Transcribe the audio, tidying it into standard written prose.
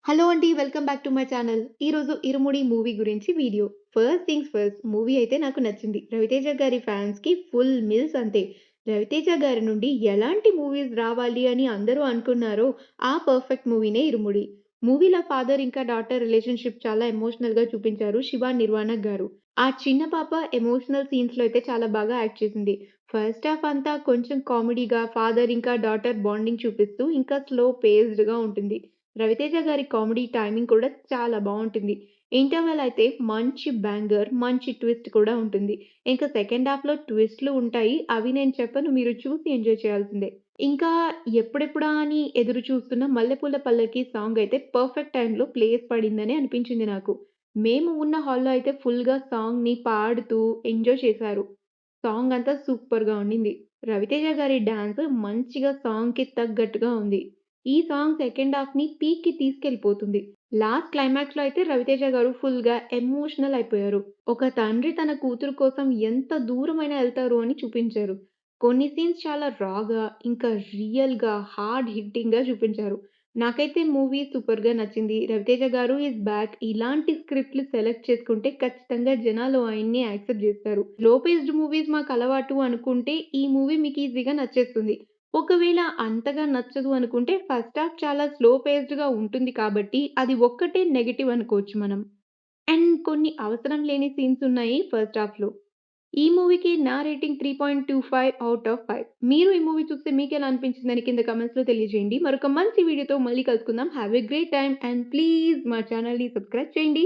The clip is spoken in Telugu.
హలో అండి. Welcome back to my channel. ఈరోజు 'ఇరుముడి' మూవీ గురించి video. First things first movie అయితే నాకు నచ్చింది. రవితేజ గారి ఫ్యాన్స్‌కి ఫుల్ మిల్స్ అంతే. రవితేజ గారి నుండి ఎలాంటి మూవీస్ రావాలి అని అందరూ అనుకున్నారో ఆ పర్ఫెక్ట్ మూవీనే 'ఇరుముడి'. మూవీలో ఫాదర్ ఇంకా డాటర్ రిలేషన్‌షిప్ చాలా ఎమోషనల్‌గా చూపించారు శివ నిర్వాణ గారు. ఆ చిన్న పాప ఎమోషనల్ సీన్స్‌లో అయితే చాలా బాగా యాక్ట్ చేసింది. ఫస్ట్ హాఫ్ అంతా కొంచెం కామెడీగా ఫాదర్ ఇంకా డాటర్ బాండింగ్ చూపిస్తూ ఇంకా స్లో పేస్డ్‌గా ఉంటుంది. రవితేజ గారి కామెడీ టైమింగ్ కూడా చాలా బావుంటుంది. ఇంటర్వెల్ అయితే మంచి బ్యాంగర్, మంచి ట్విస్ట్ కూడా ఉంటుంది. ఇంకా సెకండ్ హాఫ్‌లో ట్విస్ట్‌లు ఉంటాయి. అవి నేను చెప్పను. మీరు చూసి ఎంజాయ్ చేయాల్సిందే. ఇంకా ఎప్పుడెప్పుడా అని ఎదురు చూస్తున్న 'మల్లెపూల పల్లకి' సాంగ్ అయితే పర్ఫెక్ట్ టైమ్‌లో ప్లేస్ పడిందని అనిపించింది నాకు. మేము ఉన్న హాల్‌లో అయితే ఫుల్‌గా సాంగ్‌ని పాడుతూ ఎంజాయ్ చేశారు. సాంగ్ అంతా సూపర్‌గా ఉండింది. రవితేజ గారి డాన్స్ మంచిగా సాంగ్‌కి తగ్గట్టుగా ఉంది. ఈ సాంగ్ సెకండ్ హాఫ్‌ని పీక్‌కి తీసుకెళ్ళిపోతుంది. లాస్ట్ క్లైమాక్స్‌లో అయితే రవితేజ గారు ఫుల్‌గా ఎమోషనల్ అయిపోయారు. ఒక తండ్రి తన కూతురు కోసం ఎంత దూరమైనా ఎళ్తారు అని చూపించారు. కొన్ని సీన్స్ చాలా రాగా, ఇంకా రియల్‌గా, హార్డ్ హిట్టింగ్‌గా చూపించారు. నాకైతే మూవీ సూపర్‌గా నచ్చింది. రవితేజ గారు ఈస్ బ్యాక్. ఇలాంటి స్క్రిప్ట్‌లు సెలెక్ట్ చేసుకుంటే ఖచ్చితంగా జనాలు ఆయన్ని యాక్సెప్ట్ జేస్తారు. స్లో పేస్డ్ మూవీస్ మాకలవాటు అనుకుంటే ఈ మూవీ మీకు ఈజీగా నచ్చేస్తుంది. ఒకవేళ అంతగా నచ్చదు అనుకుంటే ఫస్ట్ హాఫ్ చాలా స్లో పేస్డ్‌గా ఉంటుంది కాబట్టి అది ఒక్కటే నెగెటివ్ అనుకోవచ్చు మనం. అండ్ కొన్ని అవసరం లేని సీన్స్ ఉన్నాయి ఫస్ట్ హాఫ్‌లో. ఈ మూవీకి నా రేటింగ్ 3.25 ఔట్ ఆఫ్ 5. మీరు ఈ మూవీ చూస్తే మీకెలా అనిపించిందని కింద కామెంట్స్‌లో తెలియజేయండి. మరొక మంచి వీడియోతో మళ్ళీ కలుసుకుందాం. Have a great time and please మా ఛానెల్‌ని సబ్స్క్రైబ్ చేయండి.